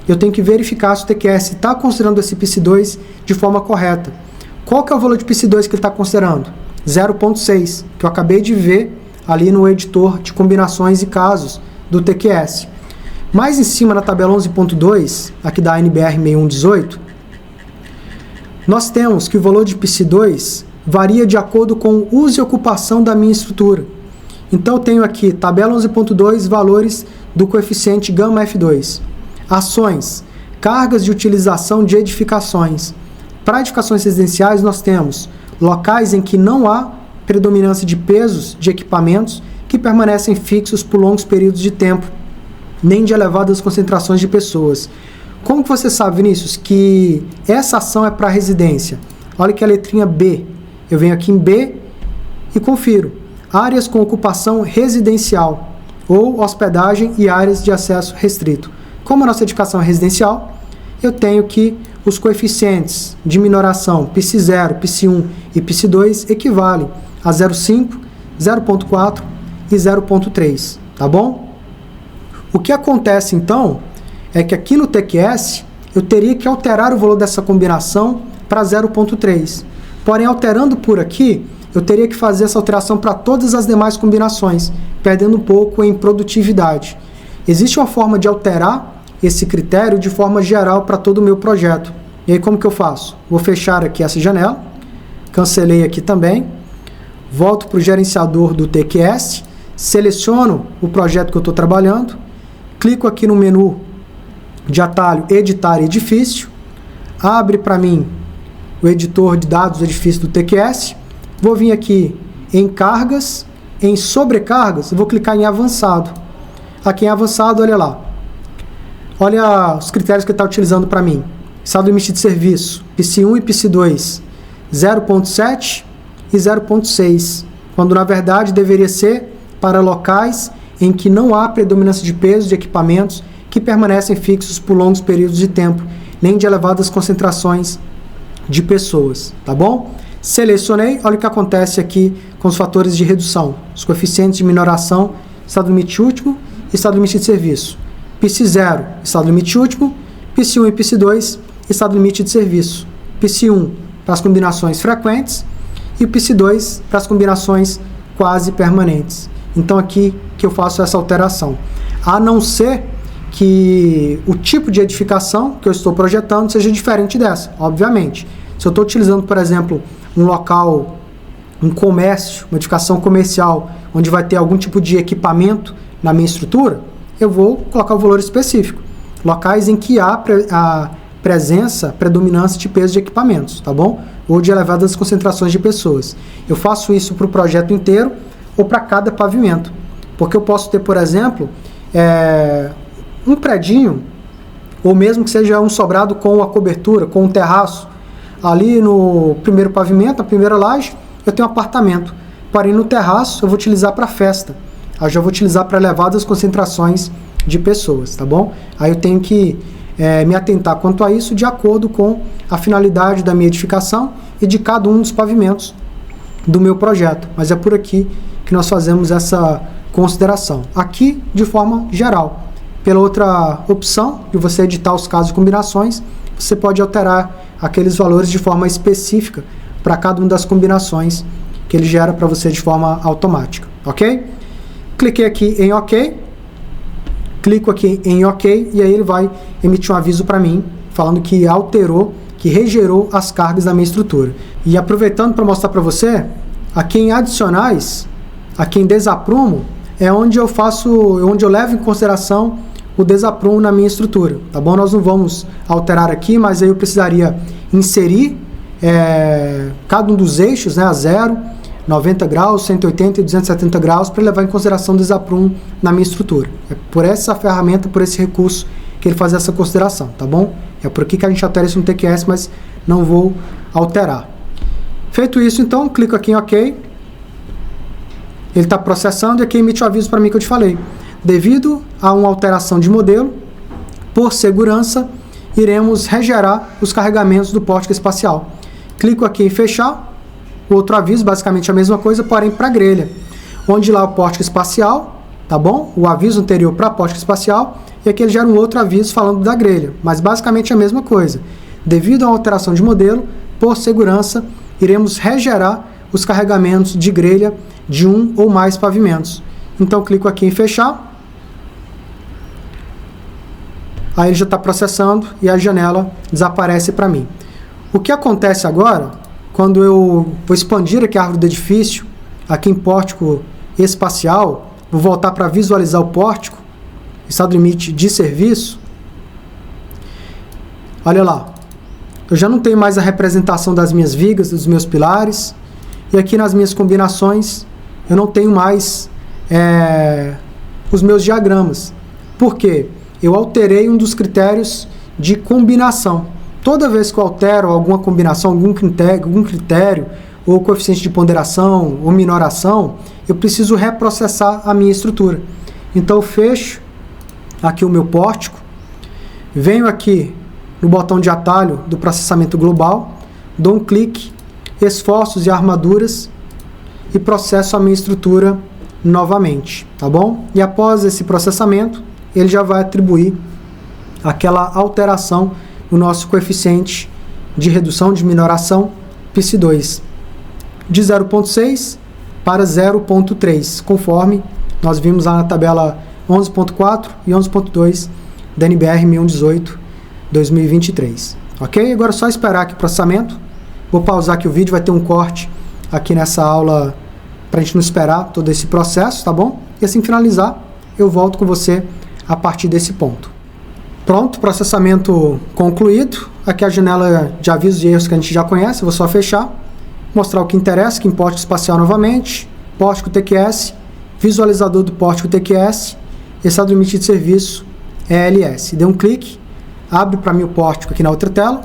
Eu tenho que verificar se o TQS está considerando esse Psi2 de forma correta. Qual que é o valor de Psi2 que ele está considerando? 0,6, que eu acabei de ver ali no editor de combinações e casos do TQS. Mais em cima, na tabela 11.2, aqui da NBR 6118, nós temos que o valor de Psi2 varia de acordo com o uso e ocupação da minha estrutura. Então eu tenho aqui, tabela 11.2, valores do coeficiente γF2. Ações, cargas de utilização de edificações. Para edificações residenciais, nós temos locais em que não há predominância de pesos de equipamentos que permanecem fixos por longos períodos de tempo, nem de elevadas concentrações de pessoas. Como que você sabe, Vinícius, que essa ação é para residência? Olha que a letrinha B. Eu venho aqui em B e confiro. Áreas com ocupação residencial ou hospedagem e áreas de acesso restrito. Como a nossa edificação é residencial, eu tenho que os coeficientes de minoração Psi0, Psi1 e Psi2 equivalem a 0,5, 0,4 e 0,3, tá bom? O que acontece então é que aqui no TQS eu teria que alterar o valor dessa combinação para 0,3. Porém, alterando por aqui, eu teria que fazer essa alteração para todas as demais combinações, perdendo um pouco em produtividade. Existe uma forma de alterar esse critério de forma geral para todo o meu projeto. E aí como que eu faço? Vou fechar aqui essa janela, cancelei aqui também, volto para o gerenciador do TQS, seleciono o projeto que eu estou trabalhando, clico aqui no menu de atalho Editar Edifício, abre para mim o editor de dados do edifício do TQS, vou vir aqui em cargas, em sobrecargas, vou clicar em avançado. Aqui em avançado, olha lá. Olha os critérios que ele está utilizando para mim. Estado limite de serviço, Psi1 e Psi2, 0,7 e 0,6, quando na verdade deveria ser para locais em que não há predominância de peso de equipamentos que permanecem fixos por longos períodos de tempo, nem de elevadas concentrações de pessoas, tá bom? Selecionei, olha o que acontece aqui com os fatores de redução, os coeficientes de minoração, estado limite último e estado limite de serviço. Psi0, estado limite último, Psi1 e Psi2, estado limite de serviço. Psi1 para as combinações frequentes e Psi2 para as combinações quase permanentes. Então aqui que eu faço essa alteração. A não ser que o tipo de edificação que eu estou projetando seja diferente dessa, obviamente. Se eu estou utilizando, por exemplo, um local, um comércio, uma edificação comercial, onde vai ter algum tipo de equipamento na minha estrutura, eu vou colocar o valor específico. Locais em que há a presença, predominância de peso de equipamentos, tá bom? Ou de elevadas concentrações de pessoas. Eu faço isso para o projeto inteiro ou para cada pavimento. Porque eu posso ter, por exemplo, um predinho, ou mesmo que seja um sobrado com a cobertura, com um terraço. Ali no primeiro pavimento, na primeira laje, eu tenho um apartamento. Porém, no terraço, eu vou utilizar para festa. Eu já vou utilizar para elevadas concentrações de pessoas, tá bom? Aí eu tenho que me atentar quanto a isso de acordo com a finalidade da minha edificação e de cada um dos pavimentos do meu projeto. Mas é por aqui que nós fazemos essa consideração. Aqui, de forma geral. Pela outra opção de você editar os casos de combinações, você pode alterar aqueles valores de forma específica para cada uma das combinações que ele gera para você de forma automática, ok? Cliquei aqui em OK, clico aqui em OK e aí ele vai emitir um aviso para mim, falando que alterou, que regerou as cargas da minha estrutura. E aproveitando para mostrar para você, aqui em adicionais, aqui em desaprumo, é onde eu levo em consideração o desaprumo na minha estrutura, tá bom? Nós não vamos alterar aqui, mas aí eu precisaria inserir cada um dos eixos, né, a 0, 90 graus, 180 e 270 graus, para levar em consideração o desaprumo na minha estrutura. É por essa ferramenta, por esse recurso que ele faz essa consideração, tá bom? É por aqui que a gente altera isso no TQS, mas não vou alterar. Feito isso, então, clico aqui em OK. Ele está processando e aqui emite o aviso para mim que eu te falei. Devido a uma alteração de modelo, por segurança, iremos regerar os carregamentos do pórtico espacial. Clico aqui em fechar. Outro aviso, basicamente a mesma coisa, porém para a grelha. Onde lá o pórtico espacial, tá bom? O aviso anterior para pórtico espacial, e aqui ele gera um outro aviso falando da grelha. Mas basicamente a mesma coisa. Devido a uma alteração de modelo, por segurança, iremos regerar os carregamentos de grelha de um ou mais pavimentos. Então clico aqui em fechar. Aí ele já está processando e a janela desaparece para mim. O que acontece agora, quando eu vou expandir aqui a árvore do edifício, aqui em pórtico espacial, vou voltar para visualizar o pórtico, estado limite de serviço. Olha lá, eu já não tenho mais a representação das minhas vigas, dos meus pilares, e aqui nas minhas combinações eu não tenho mais os meus diagramas. Por quê? Eu alterei um dos critérios de combinação. Toda vez que eu altero alguma combinação, algum critério, ou coeficiente de ponderação, ou minoração, eu preciso reprocessar a minha estrutura. Então eu fecho aqui o meu pórtico, venho aqui no botão de atalho do processamento global, dou um clique, esforços e armaduras, e processo a minha estrutura novamente, tá bom? E após esse processamento, ele já vai atribuir aquela alteração no nosso coeficiente de redução de minoração PIS2 de 0,6 para 0,3, conforme nós vimos lá na tabela 11.4 e 11.2 da NBR 1118/2023. Ok? Agora é só esperar aqui o processamento. Vou pausar aqui o vídeo, vai ter um corte aqui nessa aula para a gente não esperar todo esse processo, tá bom? E assim que finalizar, eu volto com você a partir desse ponto. Pronto, processamento concluído. Aqui a janela de avisos de erros que a gente já conhece, eu vou só fechar, mostrar o que interessa, que em pórtico espacial novamente, pórtico TQS, visualizador do pórtico TQS, estado limite de serviço ELS. Dê um clique, abre para mim o pórtico aqui na outra tela,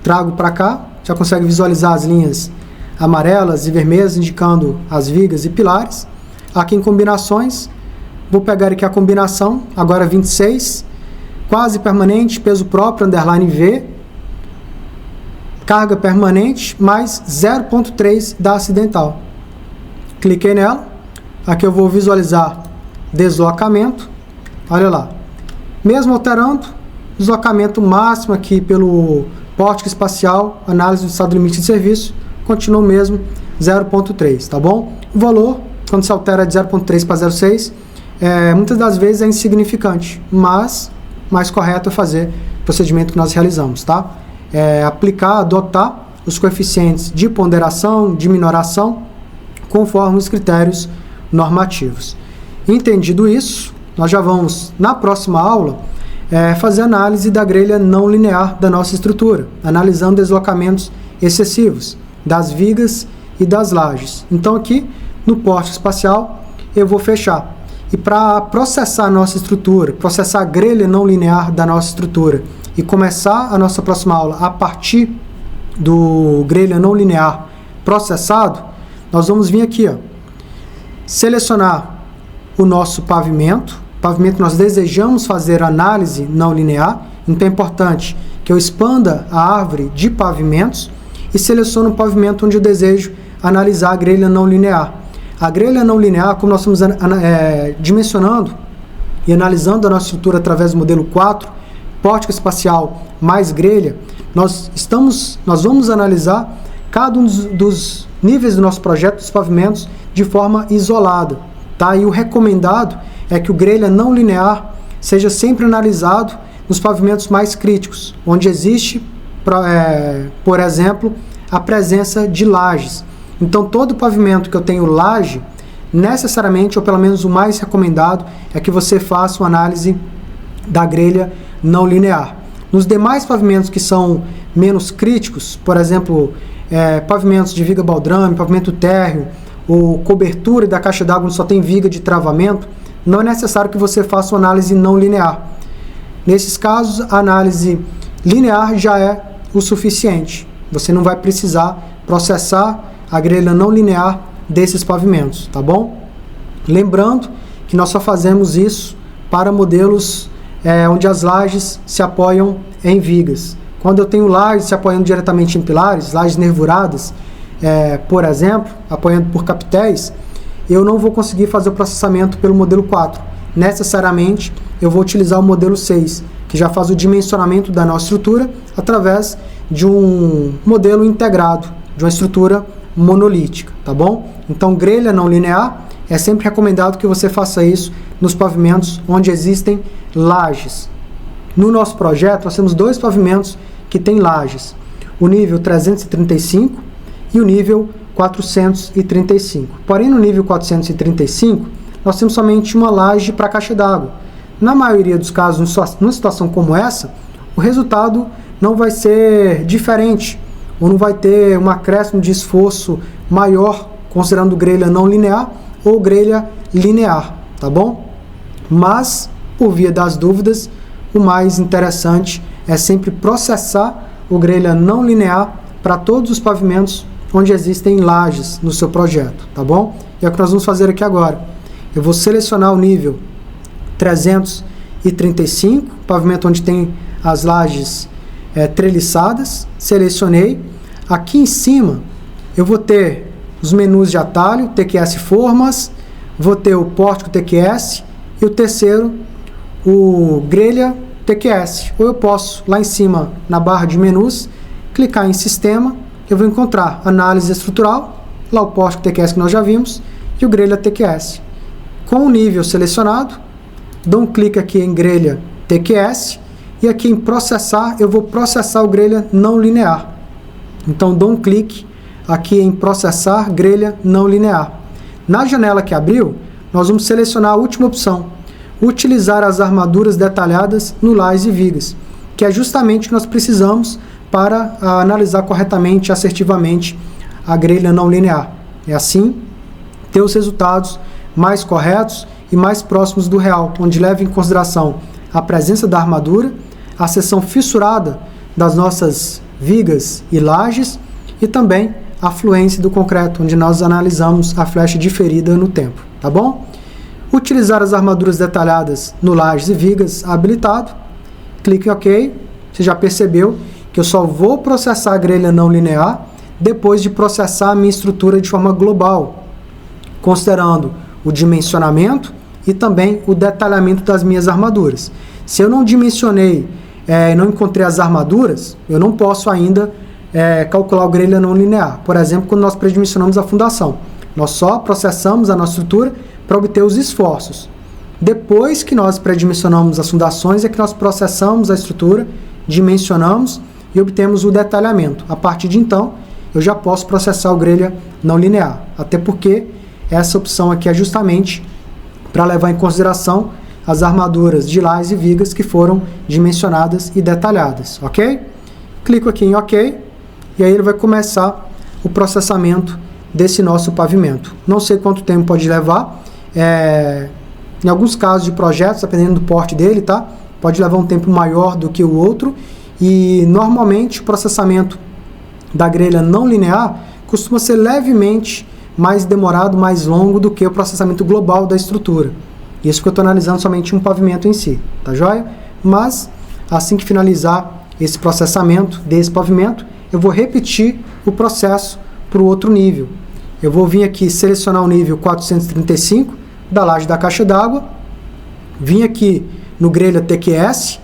trago para cá, já consegue visualizar as linhas amarelas e vermelhas indicando as vigas e pilares. Aqui em combinações, vou pegar aqui a combinação, agora 26, quase permanente, peso próprio, underline V, carga permanente, mais 0,3 da acidental. Cliquei nela, aqui eu vou visualizar deslocamento, olha lá. Mesmo alterando, deslocamento máximo aqui pelo pórtico espacial, análise do estado limite de serviço, continua o mesmo, 0,3, tá bom? O valor, quando se altera de 0,3 para 0,6, muitas das vezes é insignificante, mas mais correto é fazer o procedimento que nós realizamos, tá? Aplicar, adotar os coeficientes de ponderação, de minoração, conforme os critérios normativos. Entendido isso, nós já vamos, na próxima aula, fazer análise da grelha não linear da nossa estrutura, analisando deslocamentos excessivos das vigas e das lajes. Então aqui, no pórtico espacial, eu vou fechar. E para processar a nossa estrutura, processar a grelha não linear da nossa estrutura e começar a nossa próxima aula a partir do grelha não linear processado, nós vamos vir aqui, ó, selecionar o nosso pavimento que nós desejamos fazer análise não linear. Então é importante que eu expanda a árvore de pavimentos e seleciono o pavimento onde eu desejo analisar a grelha não linear. A grelha não linear, como nós estamos dimensionando e analisando a nossa estrutura através do modelo 4, pórtico espacial mais grelha, nós vamos analisar cada um dos níveis do nosso projeto, dos pavimentos, de forma isolada. Tá? E o recomendado é que o grelha não linear seja sempre analisado nos pavimentos mais críticos, onde existe, por exemplo, a presença de lajes. Então, todo pavimento que eu tenho laje, necessariamente, ou pelo menos o mais recomendado, é que você faça uma análise da grelha não linear. Nos demais pavimentos que são menos críticos, por exemplo, pavimentos de viga baldrame, pavimento térreo, ou cobertura da caixa d'água onde só tem viga de travamento, não é necessário que você faça uma análise não linear. Nesses casos, a análise linear já é o suficiente. Você não vai precisar processar a grelha não linear desses pavimentos, tá bom? Lembrando que nós só fazemos isso para modelos onde as lajes se apoiam em vigas. Quando eu tenho lajes se apoiando diretamente em pilares, lajes nervuradas, por exemplo, apoiando por capitéis, eu não vou conseguir fazer o processamento pelo modelo 4. Necessariamente, eu vou utilizar o modelo 6, que já faz o dimensionamento da nossa estrutura através de um modelo integrado, de uma estrutura monolítica, tá bom? Então, grelha não linear, é sempre recomendado que você faça isso nos pavimentos onde existem lajes. No nosso projeto, nós temos dois pavimentos que têm lajes, o nível 335 e o nível 435. Porém, no nível 435, nós temos somente uma laje para a caixa d'água. Na maioria dos casos, numa situação como essa, o resultado não vai ser diferente, ou não vai ter um acréscimo de esforço maior, considerando grelha não linear ou grelha linear, tá bom? Mas, por via das dúvidas, o mais interessante é sempre processar o grelha não linear para todos os pavimentos onde existem lajes no seu projeto, tá bom? E é o que nós vamos fazer aqui agora. Eu vou selecionar o nível 335, pavimento onde tem as lajes treliçadas, selecionei. Aqui em cima eu vou ter os menus de atalho, TQS Formas, vou ter o pórtico TQS e o terceiro, o grelha TQS. Ou eu posso, lá em cima, na barra de menus, clicar em Sistema, eu vou encontrar Análise Estrutural, lá o pórtico TQS que nós já vimos, e o grelha TQS. Com o nível selecionado, dou um clique aqui em grelha TQS, e aqui em Processar, eu vou processar o grelha não linear. Então, dou um clique aqui em Processar grelha não linear. Na janela que abriu, nós vamos selecionar a última opção, utilizar as armaduras detalhadas no lajes e vigas, que é justamente o que nós precisamos para analisar corretamente e assertivamente a grelha não linear. É assim ter os resultados mais corretos e mais próximos do real, onde leva em consideração a presença da armadura, a seção fissurada das nossas vigas e lajes e também a fluência do concreto, onde nós analisamos a flecha diferida no tempo, tá bom? Utilizar as armaduras detalhadas no lajes e vigas habilitado, clique em OK. Você já percebeu que eu só vou processar a grelha não linear depois de processar a minha estrutura de forma global, considerando o dimensionamento e também o detalhamento das minhas armaduras. Se eu não dimensionei não encontrei as armaduras, eu não posso ainda calcular o grelha não linear. Por exemplo, quando nós predimensionamos a fundação, nós só processamos a nossa estrutura para obter os esforços. Depois que nós predimensionamos as fundações, é que nós processamos a estrutura, dimensionamos e obtemos o detalhamento. A partir de então, eu já posso processar o grelha não linear. Até porque essa opção aqui é justamente para levar em consideração as armaduras de lajes e vigas que foram dimensionadas e detalhadas, ok? Clico aqui em OK e aí ele vai começar o processamento desse nosso pavimento. Não sei quanto tempo pode levar, Em alguns casos de projetos, dependendo do porte dele, tá? Pode levar um tempo maior do que o outro. E normalmente o processamento da grelha não linear costuma ser levemente mais demorado, mais longo do que o processamento global da estrutura. Isso que eu estou analisando somente um pavimento em si, tá joia? Mas assim que finalizar esse processamento desse pavimento, eu vou repetir o processo para o outro nível. Eu vou vir aqui selecionar o nível 435 da laje da caixa d'água, vim aqui no grelha TQS,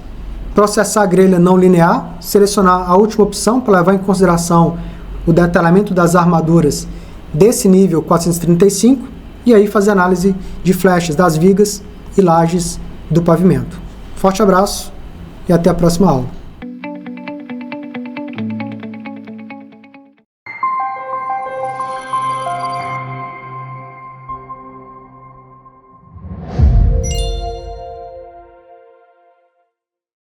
processar a grelha não linear, selecionar a última opção para levar em consideração o detalhamento das armaduras desse nível 435 e aí fazer análise de flechas das vigas e lajes do pavimento. Forte abraço e até a próxima aula.